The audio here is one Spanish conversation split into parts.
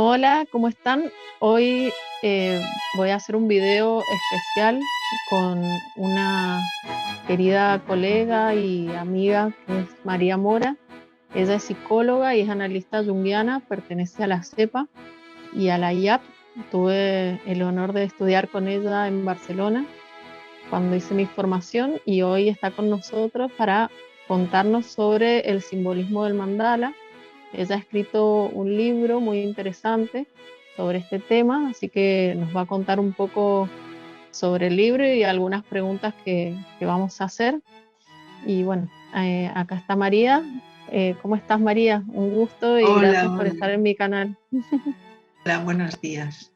Hola, ¿cómo están? Hoy voy a hacer un video especial con una querida colega y amiga que es María Mora. Ella es psicóloga y es analista junguiana, pertenece a la CEPA y a la IAP. Tuve el honor de estudiar con ella en Barcelona cuando hice mi formación y hoy está con nosotros para contarnos sobre el simbolismo del mandala. Ella ha escrito un libro muy interesante sobre este tema, así que nos va a contar un poco sobre el libro y algunas preguntas que vamos a hacer. Y bueno, acá está María. ¿Cómo estás, María? Un gusto y Hola, gracias por hola, estar en mi canal. hola, buenos días.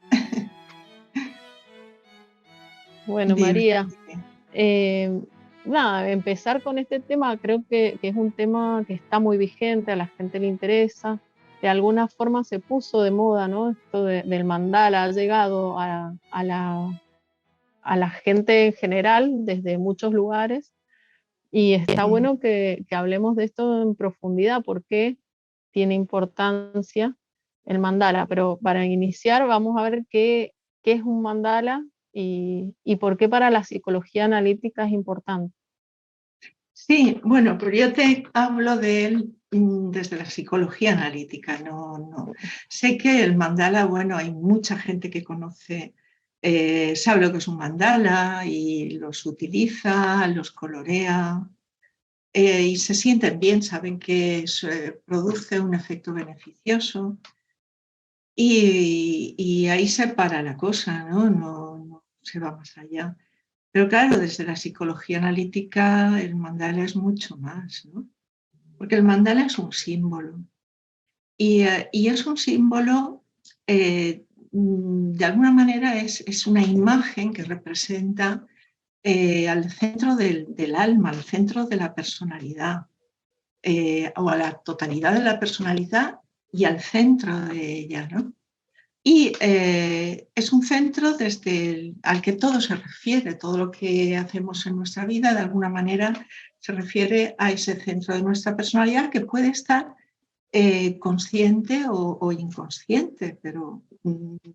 Bueno, Dime, María, dime. eh, nada, empezar con este tema, creo que es un tema que está muy vigente, a la gente le interesa. De alguna forma se puso de moda, ¿no? Esto del mandala ha llegado a la gente en general desde muchos lugares y está Ujú. bueno que hablemos de esto en profundidad, porque tiene importancia el mandala. Pero para iniciar vamos a ver qué es un mandala y por qué para la psicología analítica es importante. Sí, bueno, pero yo te hablo de él desde la psicología analítica. No. Sé que el mandala, bueno, hay mucha gente que conoce, sabe lo que es un mandala y los utiliza, los colorea y se sienten bien, saben que produce un efecto beneficioso. Y ahí se para la cosa, ¿no? No se va más allá. Pero claro, desde la psicología analítica el mandala es mucho más, ¿no? Porque el mandala es un símbolo y es un símbolo, de alguna manera es una imagen que representa al centro del alma, al centro de la personalidad, o a la totalidad de la personalidad y al centro de ella, ¿no? Y es un centro al que todo se refiere, todo lo que hacemos en nuestra vida de alguna manera se refiere a ese centro de nuestra personalidad que puede estar consciente o inconsciente, pero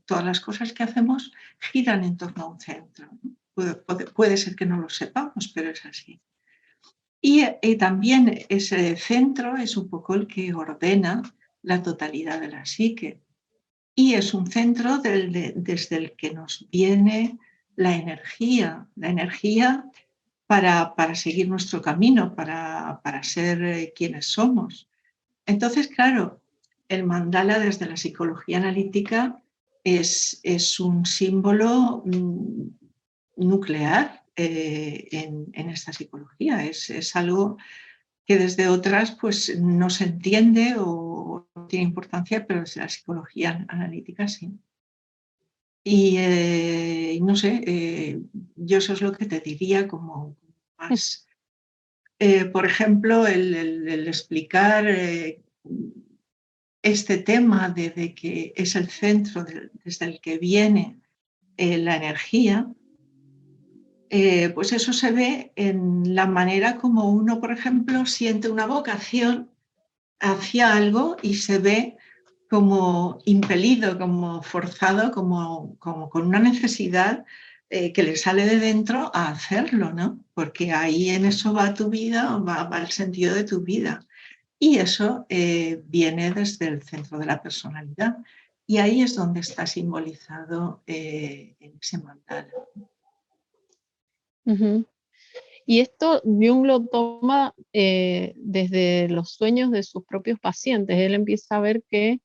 todas las cosas que hacemos giran en torno a un centro, ¿no? Puede ser que no lo sepamos, pero es así. Y también ese centro es un poco el que ordena la totalidad de la psique. Y es un centro desde el que nos viene la energía para seguir nuestro camino, para ser quienes somos. Entonces, claro, el mandala desde la psicología analítica es un símbolo nuclear en esta psicología. Es algo que desde otras pues no se entiende o no tiene importancia, pero desde la psicología analítica sí. Y no sé, yo eso es lo que te diría como más. Por ejemplo, el explicar este tema de que es el centro desde el que viene la energía, pues eso se ve en la manera como uno, por ejemplo, siente una vocación hacia algo y se ve como impelido, como forzado, como con una necesidad que le sale de dentro a hacerlo, ¿no? Porque ahí en eso va tu vida, va el sentido de tu vida. Y eso viene desde el centro de la personalidad. Y ahí es donde está simbolizado en ese mandala. Ujú. Y esto Jung lo toma desde los sueños de sus propios pacientes. Él empieza a ver que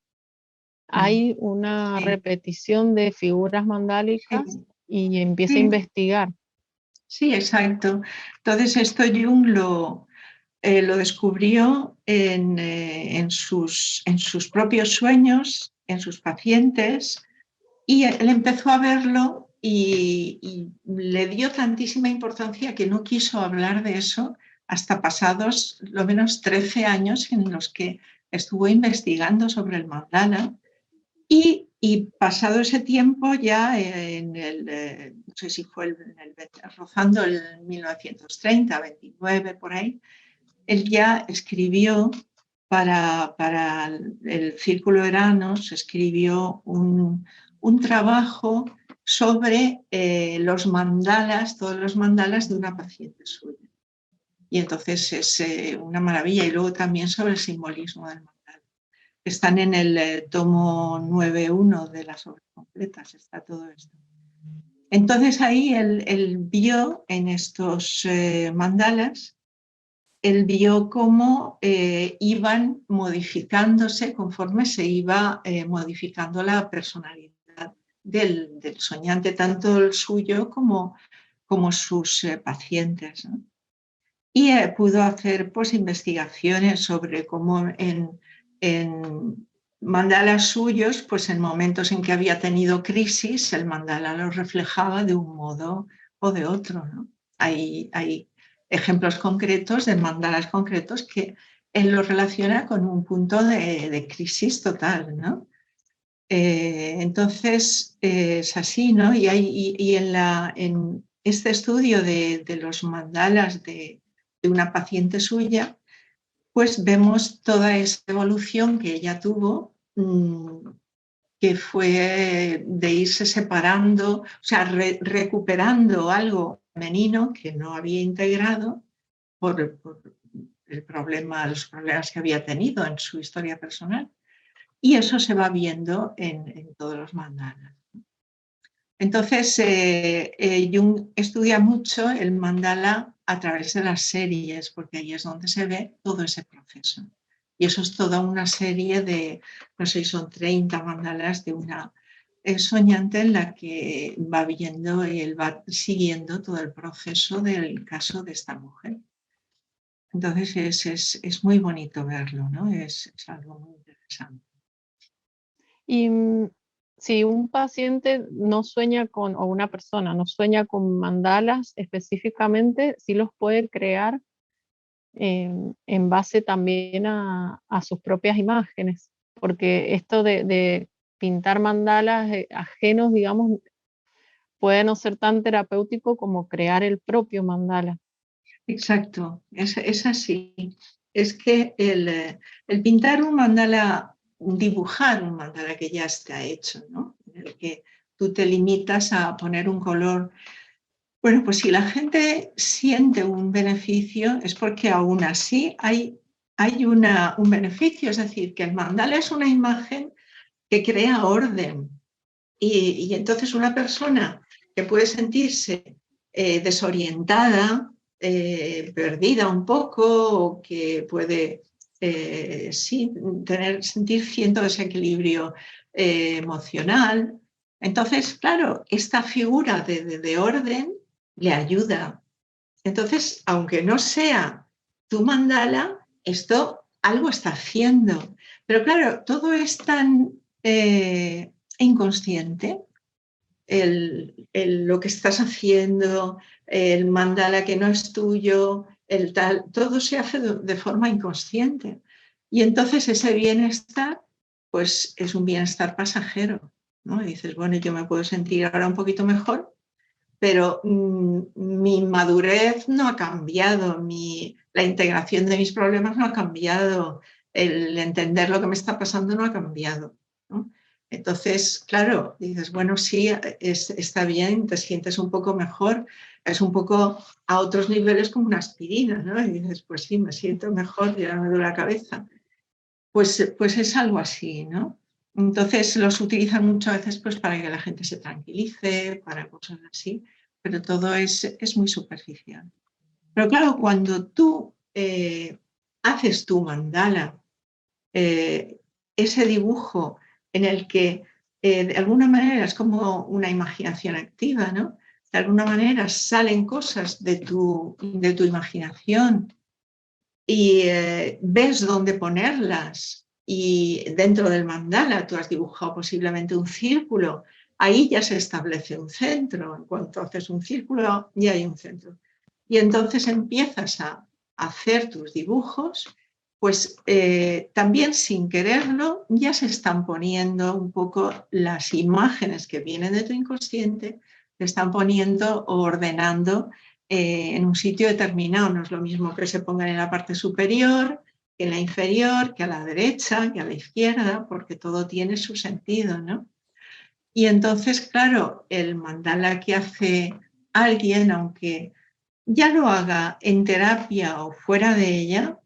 Mm. hay una Sí, repetición de figuras mandálicas sí, y empieza a sí, investigar. sí, exacto. Entonces esto Jung lo descubrió en sus propios sueños, en sus pacientes, y él empezó a verlo y le dio tantísima importancia que no quiso hablar de eso hasta pasados lo menos 13 años en los que estuvo investigando sobre el mandala. Y pasado ese tiempo, ya no sé si fue rozando el 1930, 29, por ahí, él ya escribió para el Círculo Eranos escribió un trabajo sobre los mandalas, todos los mandalas de una paciente suya. Y entonces es una maravilla. Y luego también sobre el simbolismo del mandala. Están en el tomo 9.1 de las obras completas, está todo esto. Entonces ahí él vio en estos mandalas, él vio cómo iban modificándose conforme se iba modificando la personalidad del soñante, tanto el suyo como sus pacientes, ¿no? Y pudo hacer pues, investigaciones sobre cómo en mandalas suyos, pues en momentos en que había tenido crisis, el mandala lo reflejaba de un modo o de otro, ¿no? Hay ejemplos concretos de mandalas concretos que él lo relaciona con un punto de crisis total, ¿no? Entonces es así, ¿no? Y en este estudio de los mandalas de una paciente suya, pues vemos toda esa evolución que ella tuvo, que fue de irse separando, o sea, recuperando algo femenino que no había integrado por los problemas que había tenido en su historia personal. Y eso se va viendo en todos los mandalas. Entonces, Jung estudia mucho el mandala a través de las series, porque ahí es donde se ve todo ese proceso. Y eso es toda una serie de, no sé, son 30 mandalas de una soñante en la que va viendo y él va siguiendo todo el proceso del caso de esta mujer. Entonces es muy bonito verlo, ¿no? Es algo muy interesante. Y si un paciente no sueña con, o una persona no sueña con mandalas específicamente, sí los puede crear en base también a sus propias imágenes, porque esto de pintar mandalas ajenos, digamos, puede no ser tan terapéutico como crear el propio mandala. Exacto, es así. Es que el pintar un mandala, dibujar un mandala que ya está hecho, ¿no? En el que tú te limitas a poner un color. Bueno, pues si la gente siente un beneficio es porque aún así hay un beneficio, es decir, que el mandala es una imagen que crea orden. Y entonces una persona que puede sentirse desorientada, perdida un poco, o que puede sí, sentir cierto desequilibrio emocional. Entonces, claro, esta figura de orden le ayuda. Entonces, aunque no sea tu mandala, esto algo está haciendo. Pero claro, todo es tan inconsciente, lo que estás haciendo, el mandala que no es tuyo, el tal, todo se hace de forma inconsciente. Y entonces ese bienestar, pues es un bienestar pasajero, ¿no? Y dices, bueno, yo me puedo sentir ahora un poquito mejor, pero mi madurez no ha cambiado, la integración de mis problemas no ha cambiado, el entender lo que me está pasando no ha cambiado, ¿no? Entonces, claro, dices, bueno, sí, está bien, te sientes un poco mejor, es un poco a otros niveles como una aspirina, ¿no? Y dices, pues sí, me siento mejor, ya me duele la cabeza. Pues es algo así, ¿no? Entonces los utilizan muchas veces pues, para que la gente se tranquilice, para cosas así, pero todo es muy superficial. Pero claro, cuando tú haces tu mandala, ese dibujo en el que de alguna manera es como una imaginación activa, ¿no? De alguna manera salen cosas de tu imaginación y ves dónde ponerlas. Y dentro del mandala tú has dibujado posiblemente un círculo, ahí ya se establece un centro. En cuanto haces un círculo, ya hay un centro. Y entonces empiezas a hacer tus dibujos, pues también sin quererlo ya se están poniendo un poco las imágenes que vienen de tu inconsciente, se están poniendo o ordenando en un sitio determinado. No es lo mismo que se pongan en la parte superior, en la inferior, que a la derecha, que a la izquierda, porque todo tiene su sentido, ¿no? Y entonces, claro, el mandala que hace alguien, aunque ya lo haga en terapia o fuera de ella,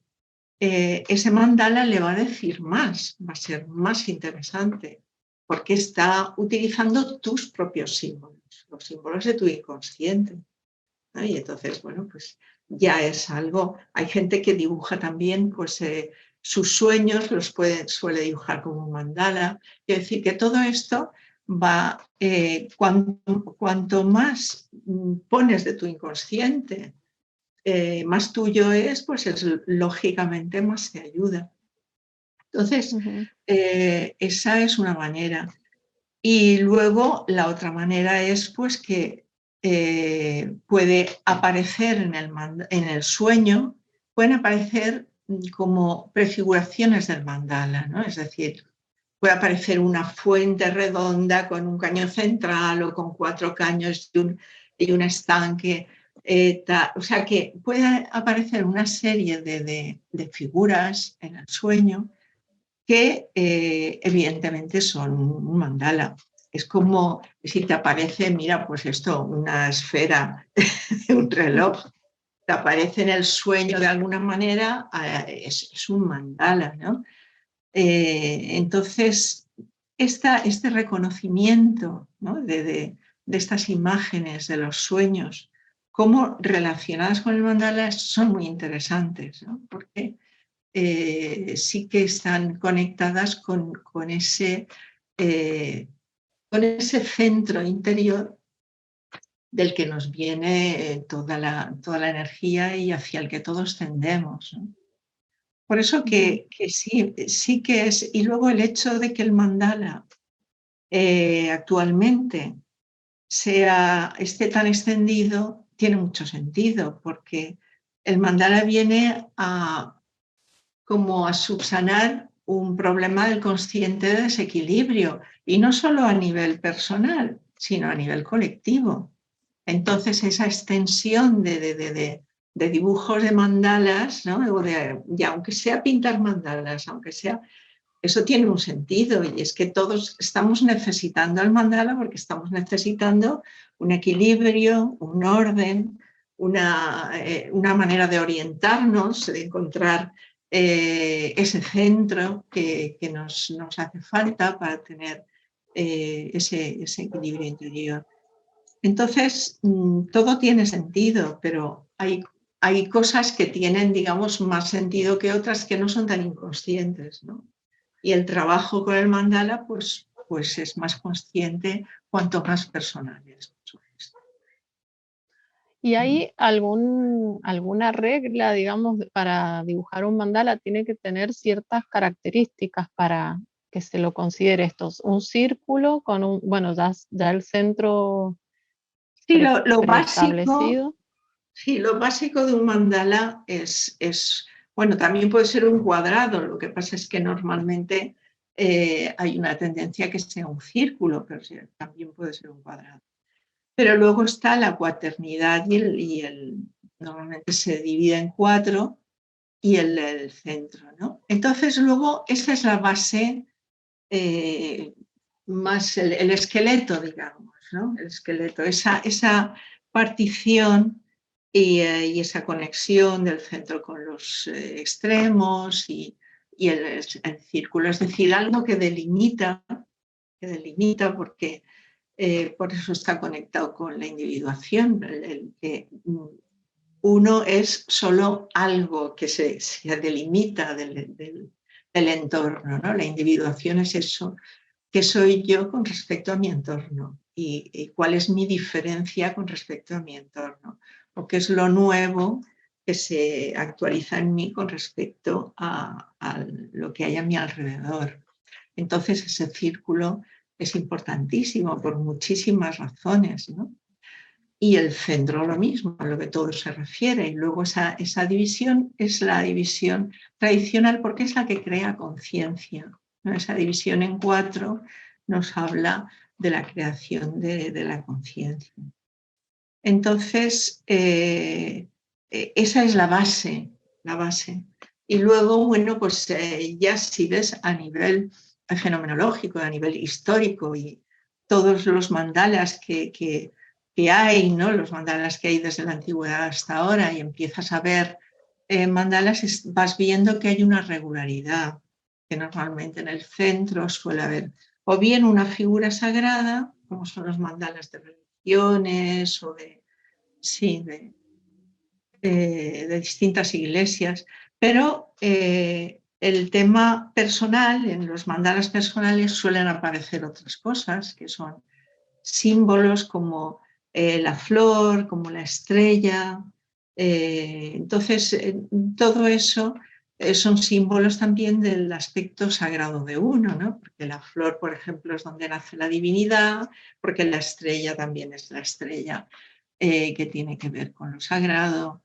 ese mandala le va a decir más, va a ser más interesante, porque está utilizando tus propios símbolos, los símbolos de tu inconsciente, ¿no? Y entonces, bueno, pues ya es algo. Hay gente que dibuja también, pues sus sueños suele dibujar como un mandala. Es decir, que todo esto va, cuanto más pones de tu inconsciente, más tuyo es, pues es lógicamente más te ayuda. Entonces, esa es una manera. Y luego la otra manera es pues que puede aparecer en el sueño, pueden aparecer como prefiguraciones del mandala, ¿no? Es decir, puede aparecer una fuente redonda con un caño central o con 4 caños y un estanque. O sea que puede aparecer una serie de figuras en el sueño que evidentemente son un mandala. Es como si te aparece, mira, pues esto, una esfera de un reloj, te aparece en el sueño de alguna manera, es un mandala, ¿no? Entonces, este reconocimiento, ¿no? de estas imágenes de los sueños, cómo relacionadas con el mandala, son muy interesantes, ¿no? Porque sí que están conectadas eh, con ese centro interior del que nos viene toda la energía y hacia el que todos tendemos, ¿no? Por eso que sí, sí que es. Y luego el hecho de que el mandala actualmente esté tan extendido tiene mucho sentido, porque el mandala viene como a subsanar un problema del consciente de desequilibrio, y no solo a nivel personal, sino a nivel colectivo. Entonces, esa extensión de dibujos de mandalas, ¿no? Y aunque sea pintar mandalas, aunque sea, eso tiene un sentido, y es que todos estamos necesitando el mandala porque estamos necesitando un equilibrio, un orden, una manera de orientarnos, de encontrar ese centro que nos hace falta para tener ese equilibrio interior. Entonces, todo tiene sentido, pero hay cosas que tienen, digamos, más sentido que otras que no son tan inconscientes, ¿no? Y el trabajo con el mandala, pues es más consciente cuanto más personal es. ¿Y hay alguna regla, digamos, para dibujar un mandala? ¿Tiene que tener ciertas características para que se lo considere esto? Un círculo con bueno, ya el centro Sí, lo básico, preestablecido. sí, lo básico de un mandala bueno, también puede ser un cuadrado, lo que pasa es que normalmente hay una tendencia a que sea un círculo, pero sí, también puede ser un cuadrado. Pero luego está la cuaternidad normalmente se divide en 4 y el centro, ¿no? Entonces luego esa es la base, más el esqueleto, digamos, ¿no? El esqueleto, esa partición y esa conexión del centro con los extremos y el círculo, es decir, algo que delimita porque por eso está conectado con la individuación, que uno es solo algo que se delimita del entorno, ¿no? La individuación es eso, que soy yo con respecto a mi entorno y cuál es mi diferencia con respecto a mi entorno, o qué es lo nuevo que se actualiza en mí con respecto a lo que hay a mi alrededor. Entonces ese círculo es importantísimo por muchísimas razones, ¿no? Y el centro lo mismo, a lo que todo se refiere. Y luego esa división es la división tradicional porque es la que crea conciencia, ¿no? Esa división en 4 nos habla de la creación de la conciencia. Entonces, esa es la base, la base. Y luego, bueno, pues ya si ves a nivel fenomenológico, a nivel histórico y todos los mandalas que hay, ¿no? Los mandalas que hay desde la antigüedad hasta ahora y empiezas a ver mandalas, vas viendo que hay una regularidad, que normalmente en el centro suele haber o bien una figura sagrada, como son los mandalas de religiones o sí, de distintas iglesias, pero el tema personal, en los mandalas personales suelen aparecer otras cosas, que son símbolos como la flor, como la estrella. Entonces, todo eso son símbolos también del aspecto sagrado de uno, ¿no? Porque la flor, por ejemplo, es donde nace la divinidad, porque la estrella también es la estrella que tiene que ver con lo sagrado.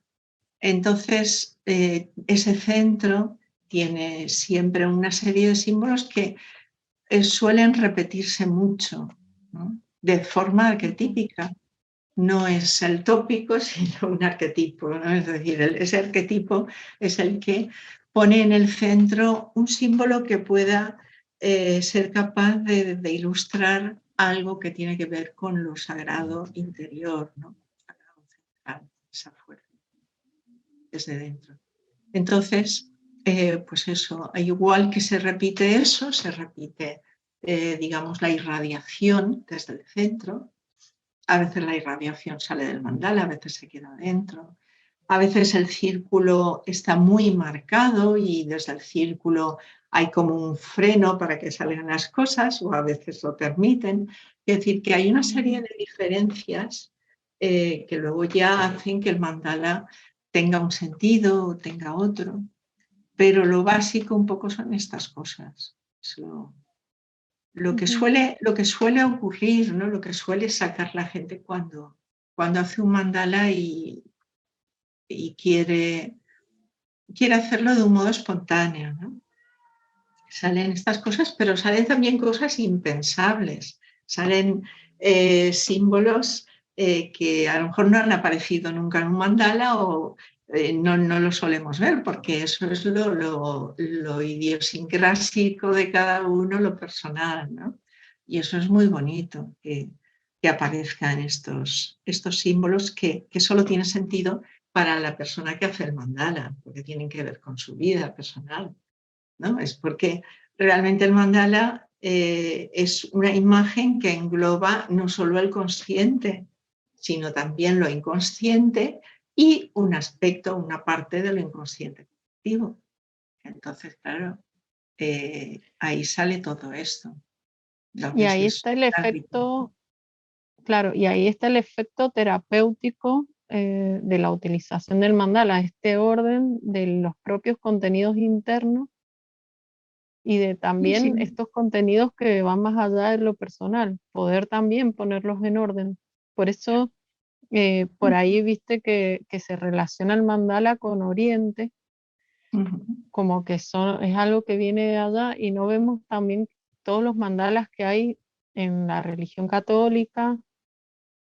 Entonces, ese centro tiene siempre una serie de símbolos que suelen repetirse mucho, ¿no? De forma arquetípica. No es el tópico, sino un arquetipo, ¿no? Es decir, ese arquetipo es el que pone en el centro un símbolo que pueda ser capaz de ilustrar algo que tiene que ver con lo sagrado interior, ¿no? Sagrado central, esa fuerza desde dentro. Entonces, pues eso, igual que se repite eso, se repite, digamos, la irradiación desde el centro. A veces la irradiación sale del mandala, a veces se queda dentro. A veces el círculo está muy marcado y desde el círculo hay como un freno para que salgan las cosas o a veces lo permiten. Es decir, que hay una serie de diferencias que luego ya hacen que el mandala tenga un sentido o tenga otro. Pero lo básico un poco son estas cosas. Es lo que suele ocurrir, ¿no? Lo que suele sacar la gente cuando hace un mandala y quiere hacerlo de un modo espontáneo, ¿no? Salen estas cosas, pero salen también cosas impensables. Salen símbolos que a lo mejor no han aparecido nunca en un mandala o no lo solemos ver, porque eso es lo idiosincrásico de cada uno, lo personal, ¿no? Y eso es muy bonito, que aparezcan estos símbolos que solo tienen sentido para la persona que hace el mandala, porque tienen que ver con su vida personal, ¿no? Es porque realmente el mandala es una imagen que engloba no solo el consciente, sino también lo inconsciente y un aspecto, una parte de lo inconsciente colectivo. Entonces, claro, ahí sale todo esto. Lo Y que es ahí eso, está el la riqueza. efecto, claro, y ahí está el efecto terapéutico de la utilización del mandala, este orden de los propios contenidos internos y de Sí, también sí. estos contenidos que van más allá de lo personal, poder también ponerlos en orden. Por eso, por ahí viste que se relaciona el mandala con Oriente, Ujú, como que es algo que viene de allá y no vemos también todos los mandalas que hay en la religión católica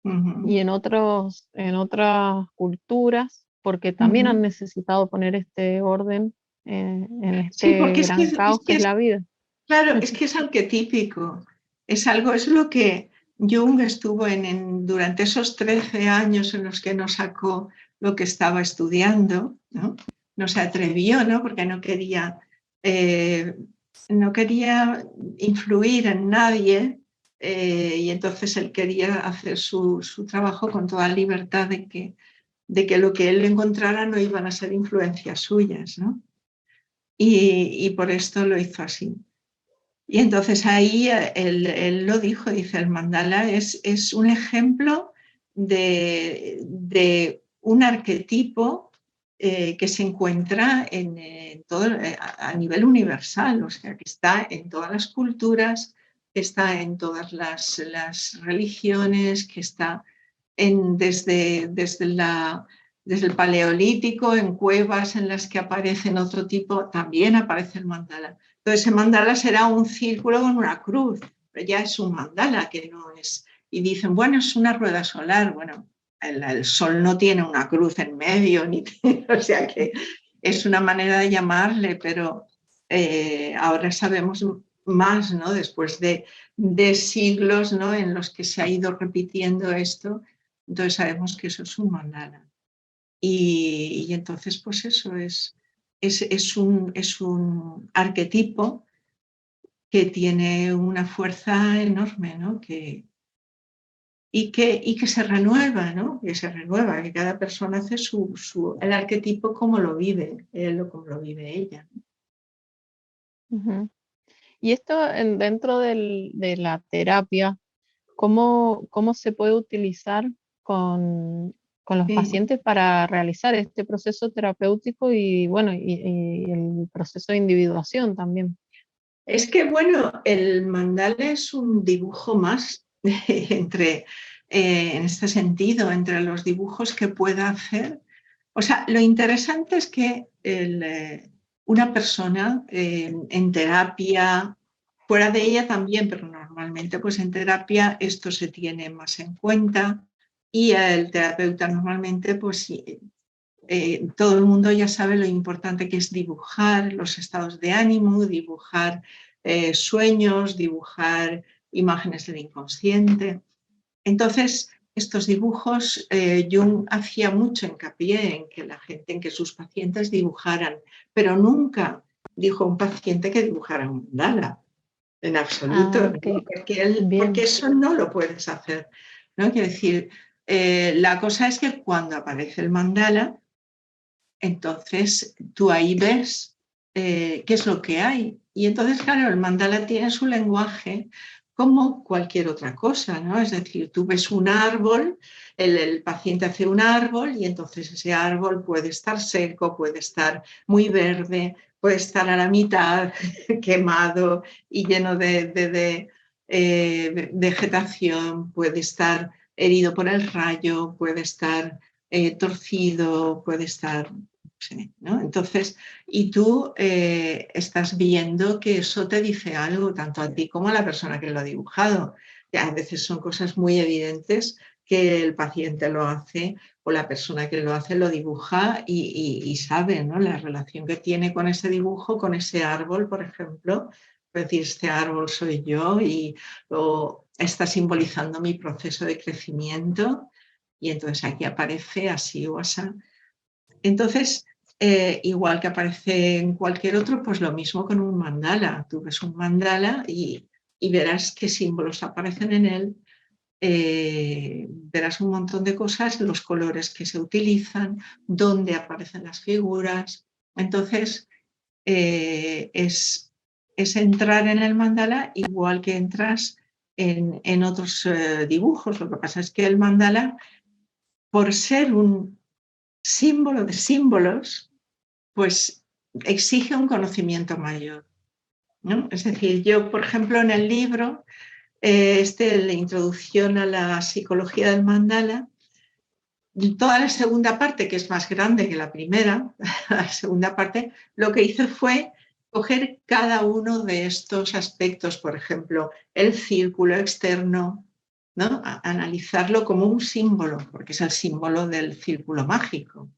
ujú, y en otras culturas, porque también han ujú. necesitado poner este orden en Sí, este porque gran caos que es la vida. claro, es que es arquetípico. Es lo que Jung estuvo durante esos 13 años en los que no sacó lo que estaba estudiando, ¿no? No se atrevió, ¿no? Porque eh, no quería influir en nadie y entonces él quería hacer su trabajo con toda libertad de que lo que él encontrara no iban a ser influencias suyas, ¿no? Y por esto lo hizo así. Y entonces ahí él lo dijo, dice, el mandala es un ejemplo de un arquetipo que se encuentra en todo, a nivel universal, o sea, que está en todas las culturas, que está en todas las religiones, que está desde el paleolítico, en cuevas en las que aparecen otro tipo, también aparece el mandala. Entonces, ese mandala será un círculo con una cruz, pero ya es un mandala que no es. Y dicen, bueno, es una rueda solar. Bueno, el sol no tiene una cruz en medio, ni tiene, o sea que es una manera de llamarle, pero ahora sabemos más, ¿no? Después de siglos, ¿no? En los que se ha ido repitiendo esto, entonces sabemos que eso es un mandala. Y entonces, pues eso es un arquetipo que tiene una fuerza enorme, ¿no? Y que se renueva, ¿no? Que se renueva, que cada persona hace el arquetipo como lo vive él o como lo vive ella. Ujú. Y esto dentro de la terapia, ¿cómo se puede utilizar con los Sí. pacientes para realizar este proceso terapéutico y, bueno, y el proceso de individuación también? Es que, bueno, el mandala es un dibujo más en este sentido, entre los dibujos que pueda hacer. O sea, lo interesante es que una persona en terapia, fuera de ella también, pero normalmente pues en terapia esto se tiene más en cuenta y el terapeuta normalmente pues todo el mundo ya sabe lo importante que es dibujar los estados de ánimo, dibujar sueños, dibujar imágenes del inconsciente. Entonces, estos dibujos, Jung hacía mucho hincapié en que la gente, en que sus pacientes dibujaran, pero nunca dijo a un paciente que dibujara un mandala, en Ah, absoluto, ¿no? ok, Porque bien. eso no lo puedes hacer, ¿no? Quiero decir, la cosa es que cuando aparece el mandala, entonces tú ahí ves qué es lo que hay. Y entonces, claro, el mandala tiene su lenguaje como cualquier otra cosa, ¿no? Es decir, tú ves un árbol, el paciente hace un árbol y entonces ese árbol puede estar seco, puede estar muy verde, puede estar a la mitad quemado y lleno de vegetación, puede estar herido por el rayo, puede estar torcido, puede estar sí, ¿no? Entonces, y tú estás viendo que eso te dice algo, tanto a ti como a la persona que lo ha dibujado. Y a veces son cosas muy evidentes que el paciente lo hace o la persona que lo hace lo dibuja y sabe, ¿no? La relación que tiene con ese dibujo, con ese árbol, por ejemplo. Es decir, este árbol soy yo o está simbolizando mi proceso de crecimiento y entonces aquí aparece así o así. Entonces, igual que aparece en cualquier otro, pues lo mismo con un mandala. Tú ves un mandala y verás qué símbolos aparecen en él, verás un montón de cosas, los colores que se utilizan, dónde aparecen las figuras. Entonces, es entrar en el mandala igual que entras en otros dibujos. Lo que pasa es que el mandala, por ser un símbolo de símbolos, pues exige un conocimiento mayor, ¿no? Es decir, yo, por ejemplo, en el libro, la introducción a la psicología del mandala, toda la segunda parte, que es más grande que la primera, la segunda parte, lo que hice fue coger cada uno de estos aspectos, por ejemplo, el círculo externo, ¿no? Analizarlo como un símbolo, porque es el símbolo del círculo mágico.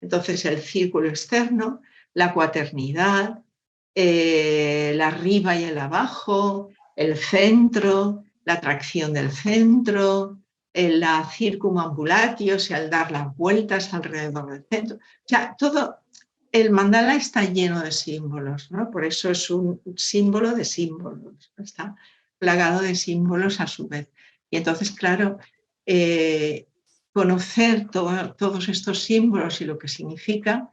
Entonces, el círculo externo, la cuaternidad, el arriba y el abajo, el centro, la atracción del centro, la circumambulatio, o sea, el dar las vueltas alrededor del centro. O sea, todo el mandala está lleno de símbolos, ¿no? Por eso es un símbolo de símbolos, está plagado de símbolos a su vez. Y entonces, claro, conocer todos estos símbolos y lo que significa,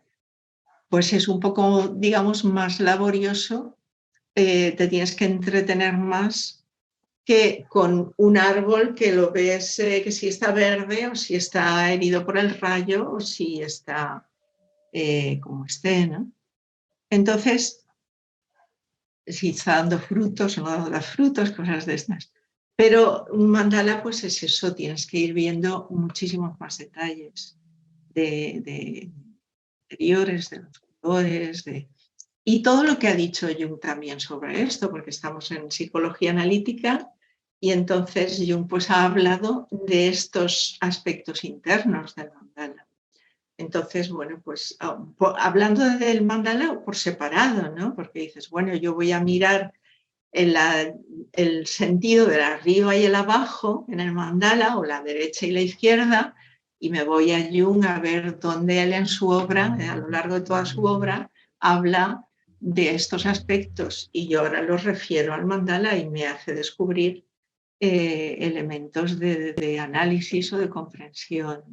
pues es un poco, digamos, más laborioso, te tienes que entretener más que con un árbol que lo ves que si está verde o si está herido por el rayo o si está como esté, ¿no? Entonces, si está dando frutos o no da frutos, cosas de estas. Pero un mandala, pues es eso, tienes que ir viendo muchísimos más detalles de interiores, de los colores, y todo lo que ha dicho Jung también sobre esto, porque estamos en psicología analítica y entonces Jung pues ha hablado de estos aspectos internos del mandala. Entonces, bueno, pues hablando del mandala por separado, ¿no? Porque dices, bueno, yo voy a mirar el sentido del arriba y el abajo en el mandala, o la derecha y la izquierda, y me voy a Jung a ver dónde él en su obra, a lo largo de toda su obra, habla de estos aspectos, y yo ahora los refiero al mandala y me hace descubrir elementos de análisis o de comprensión.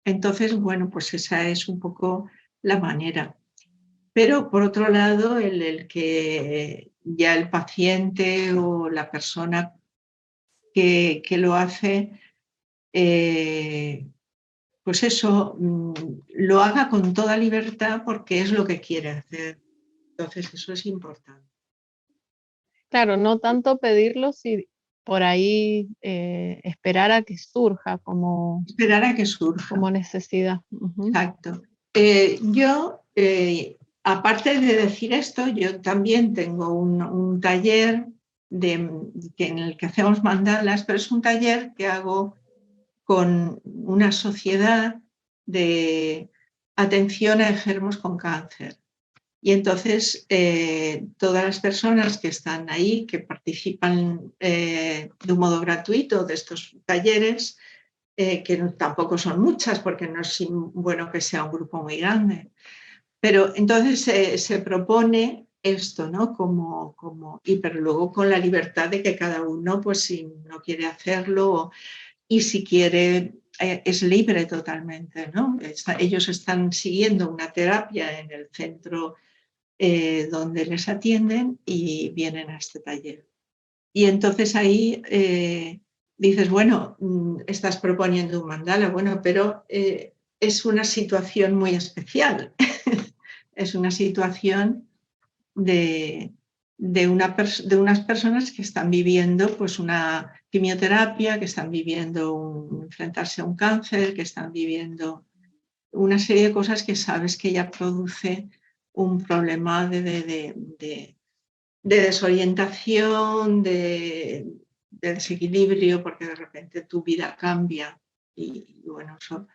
Entonces, bueno, pues esa es un poco la manera. Pero por otro lado, el que ya el paciente o la persona que lo hace, pues eso, lo haga con toda libertad porque es lo que quiere hacer. Entonces, eso es importante. Claro, no tanto pedirlo, si por ahí esperar a que surja Esperar a que surja. como necesidad. Exacto. Yo, aparte de decir esto, yo también tengo un taller en el que hacemos mandalas, pero es un taller que hago con una sociedad de atención a enfermos con cáncer. Y entonces todas las personas que están ahí, que participan de un modo gratuito de estos talleres, que tampoco son muchas porque no es bueno que sea un grupo muy grande, pero entonces se propone esto, ¿no? Pero luego con la libertad de que cada uno, pues si no quiere hacerlo y si quiere, es libre totalmente, ¿no? Ellos están siguiendo una terapia en el centro donde les atienden y vienen a este taller. Y entonces ahí dices, bueno, estás proponiendo un mandala, bueno, pero es una situación muy especial. Es una situación de, de unas personas que están viviendo pues una quimioterapia, que están viviendo enfrentarse a un cáncer, que están viviendo una serie de cosas que sabes que ya produce un problema de desorientación, de desequilibrio, porque de repente tu vida cambia. Y bueno, eso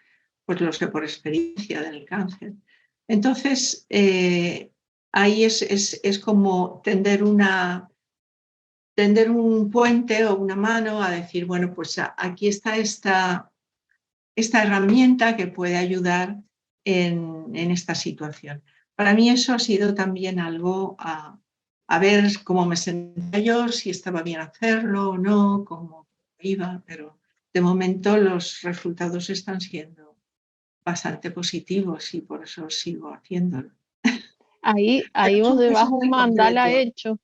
pues lo sé por experiencia del cáncer. Entonces, ahí es como tender un puente o una mano a decir, bueno, pues aquí está esta herramienta que puede ayudar en esta situación. Para mí eso ha sido también algo a ver cómo me sentía yo, si estaba bien hacerlo o no, cómo iba, pero de momento los resultados están siendo bastante positivos y por eso sigo haciéndolo. Ahí Es vos un caso llevas un muy mandala concreto. hecho,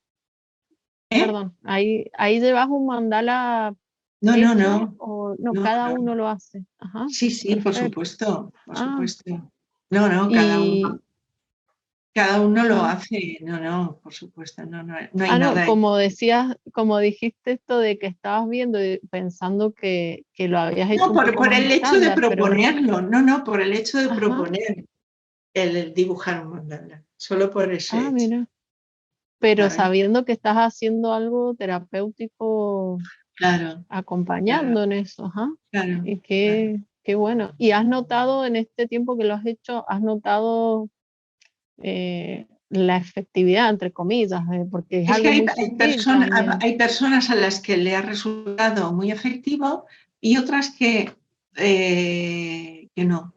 ¿Eh? perdón, ahí llevas un mandala No, no, hecho no, o no, no, cada no. uno lo hace. Ajá, Sí, sí, por perfecto. supuesto, por Ah, supuesto. No, no, y cada uno lo ajá. hace. No, no, por supuesto, no hay No, nada. como decías, como dijiste esto de que estabas viendo y pensando que lo habías No, hecho un poco por más el hecho de estándar, pero no. proponerlo, no, por el hecho de Ajá. proponer el dibujar un mandala, solo por ese Ah, hecho, mira. Pero ¿sabes? sabiendo que estás haciendo algo terapéutico Claro, claro, acompañando en eso, ajá. claro, Y claro. qué bueno. ¿Y has notado en este tiempo que lo has hecho, has notado la efectividad, entre comillas, porque es Es que algo muy sutil también? hay personas a las que le ha resultado muy efectivo y otras que no.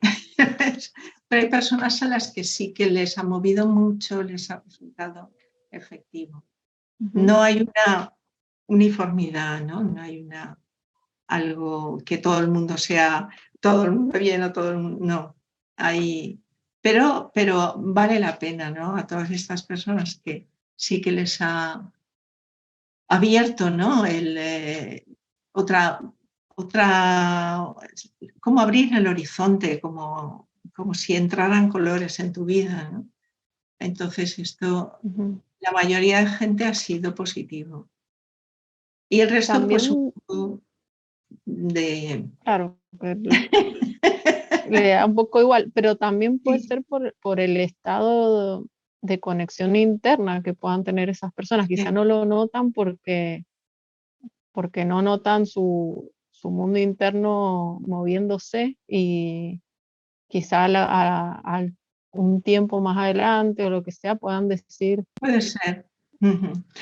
Pero hay personas a las que sí que les ha movido mucho, les ha resultado efectivo. Ujú. No hay una uniformidad, ¿no? No hay algo que todo el mundo bien o todo el mundo, no. Hay, pero vale la pena, ¿no? A todas estas personas que sí que les ha abierto, ¿no? Otra, como abrir el horizonte, como si entraran colores en tu vida, ¿no? Entonces esto, Ujú. la mayoría de gente ha sido positivo. Y el resto, pues, un También, poco de... claro, pues, le da un poco igual, pero también puede Sí, ser por el estado de conexión interna que puedan tener esas personas. Quizá sí, no lo notan porque no notan su mundo interno moviéndose quizá un tiempo más adelante o lo que sea puedan decir Puede ser.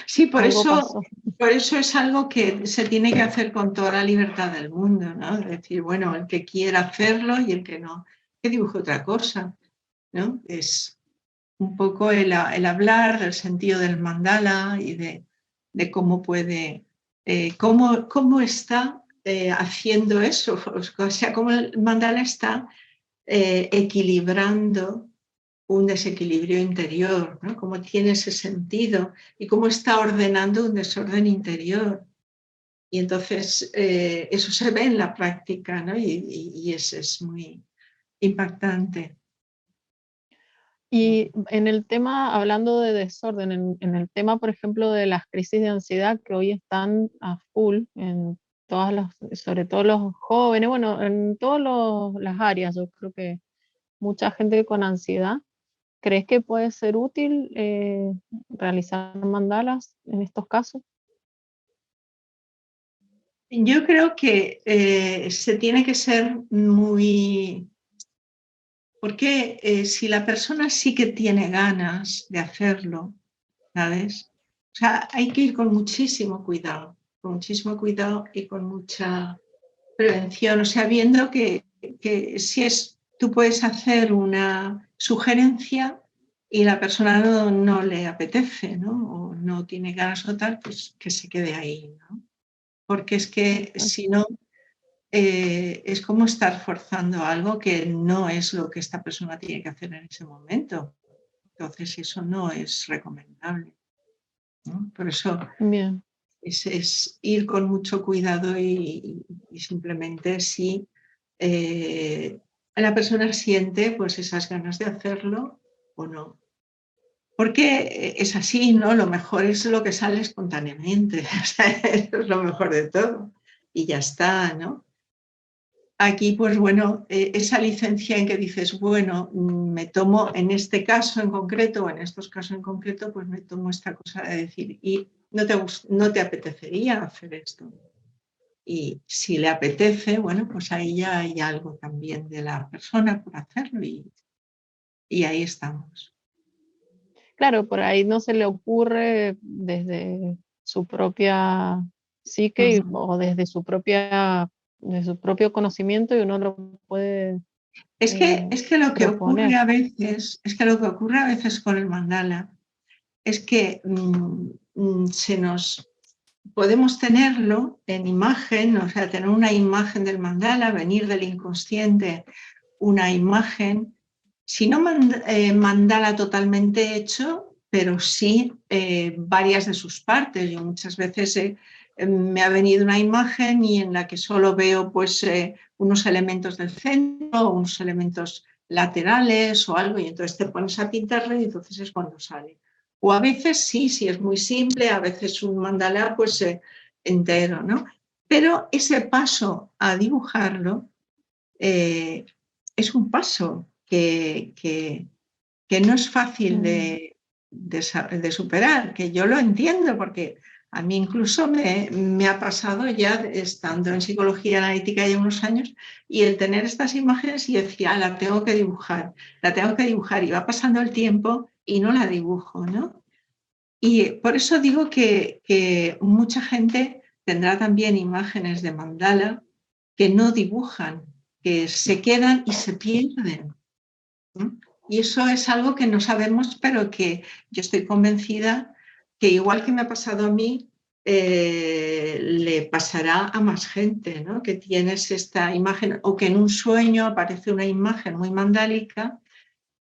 Sí, algo pasó. por eso es algo que se tiene que hacer con toda la libertad del mundo, ¿no? Es decir, bueno, el que quiera hacerlo y el que no, que dibuje otra cosa, ¿no? Es un poco el hablar del sentido del mandala y de cómo puede, cómo está haciendo eso, o sea, cómo el mandala está equilibrando un desequilibrio interior, ¿no? Cómo tiene ese sentido y cómo está ordenando un desorden interior. Y entonces eso se ve en la práctica, ¿no? Y es muy impactante. Y en el tema, hablando de desorden, en el tema, por ejemplo, de las crisis de ansiedad que hoy están a full en todas las, sobre todo los jóvenes, bueno, en todas las áreas, yo creo que mucha gente con ansiedad. ¿Crees que puede ser útil realizar mandalas en estos casos? Yo creo que se tiene que ser muy... Porque si la persona sí que tiene ganas de hacerlo, ¿sabes? O sea, hay que ir con muchísimo cuidado y con mucha prevención, o sea, viendo que si es, tú puedes hacer una sugerencia y la persona no le apetece, ¿no? O no tiene ganas o tal, pues que se quede ahí, ¿no? Porque es que si no, es como estar forzando algo que no es lo que esta persona tiene que hacer en ese momento. Entonces, eso no es recomendable, ¿no? Por eso Bien, es ir con mucho cuidado y simplemente si la persona siente pues esas ganas de hacerlo o no. Porque es así, ¿no? Lo mejor es lo que sale espontáneamente, o sea, eso es lo mejor de todo. Y ya está, ¿no? Aquí, pues bueno, esa licencia en que dices, bueno, me tomo en este caso en concreto o en estos casos en concreto, pues me tomo esta cosa de decir, y no te apetecería hacer esto. Y si le apetece, bueno, pues ahí ya hay algo también de la persona por hacerlo y ahí estamos. claro, por ahí no se le ocurre desde su propia psique Ujú. o desde de su propio conocimiento y uno lo puede Es que lo que ocurre proponer. a veces, es que lo que ocurre a veces con el mandala es que se nos podemos tenerlo en imagen, o sea, tener una imagen del mandala, venir del inconsciente, una imagen, si no mandala totalmente hecho, pero sí varias de sus partes. Yo muchas veces me ha venido una imagen y en la que solo veo pues unos elementos del centro, unos elementos laterales o algo, y entonces te pones a pintarlo y entonces es cuando sale. O a veces sí, si es muy simple, a veces un mandala pues entero, ¿no? Pero ese paso a dibujarlo eh, es un paso que no es fácil Mm, de superar, que yo lo entiendo porque a mí incluso me ha pasado ya estando en psicología analítica ya unos años y el tener estas imágenes y decir, ah, la tengo que dibujar y va pasando el tiempo y no la dibujo, ¿no? Y por eso digo que mucha gente tendrá también imágenes de mandala que no dibujan, que se quedan y se pierden, ¿no? Y eso es algo que no sabemos, pero que yo estoy convencida que igual que me ha pasado a mí, le pasará a más gente, ¿no? Que tienes esta imagen o que en un sueño aparece una imagen muy mandálica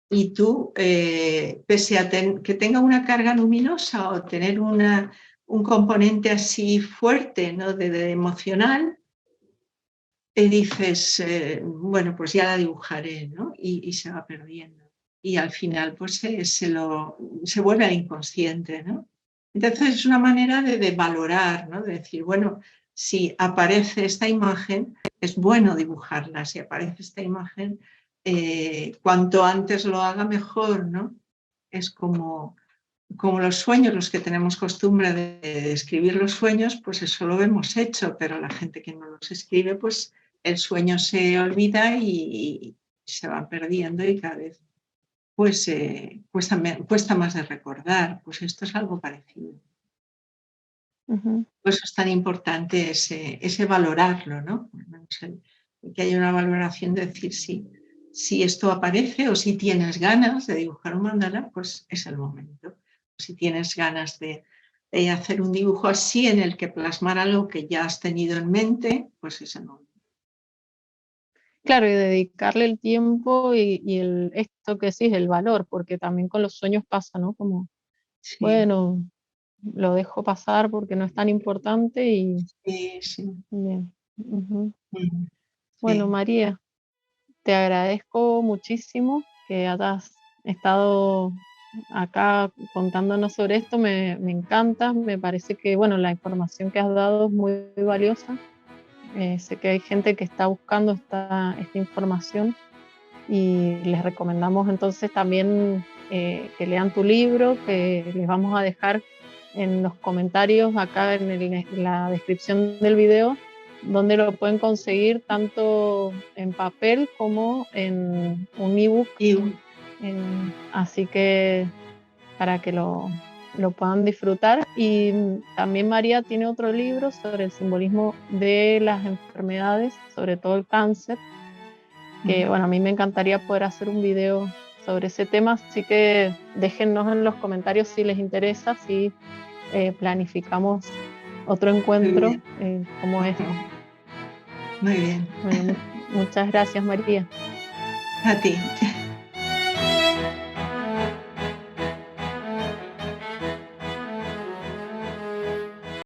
y tú, pese a que tenga una carga luminosa o tener un componente así fuerte, ¿no? de emocional, te dices, bueno, pues ya la dibujaré, ¿no? Y se va perdiendo. Y al final, pues se vuelve al inconsciente, ¿no? Entonces es una manera de valorar, ¿no? De decir, bueno, si aparece esta imagen, es bueno dibujarla. Si aparece esta imagen, cuanto antes lo haga, mejor, ¿no? Es como los sueños, los que tenemos costumbre de escribir los sueños, pues eso lo hemos hecho, pero la gente que no los escribe, pues el sueño se olvida se van perdiendo y cada vez pues cuesta más de recordar. Pues esto es algo parecido. Por eso es tan importante ese valorarlo, ¿no? Que haya una valoración de decir si esto aparece o si tienes ganas de dibujar un mandala, pues es el momento. Si tienes ganas de hacer un dibujo así en el que plasmar algo que ya has tenido en mente, pues es el momento. Claro, y dedicarle el tiempo y esto que sí es el valor, porque también con los sueños pasa, ¿no? Como, Sí, bueno, lo dejo pasar porque no es tan importante y sí, sí. bien. Ujú. Bueno, Sí. María, te agradezco muchísimo que hayas estado acá contándonos sobre esto. Me encanta, me parece que, bueno, la información que has dado es muy valiosa. Sé que hay gente que está buscando esta información y les recomendamos entonces también que lean tu libro, que les vamos a dejar en los comentarios acá en la descripción del video, donde lo pueden conseguir tanto en papel como en un ebook. Y Así que para que lo puedan disfrutar. Y también María tiene otro libro sobre el simbolismo de las enfermedades, sobre todo el cáncer, que bueno, a mí me encantaría poder hacer un video sobre ese tema, así que déjennos en los comentarios si les interesa, si planificamos otro muy encuentro bien. como este. Muy bien. Bueno, muchas gracias, María. A ti.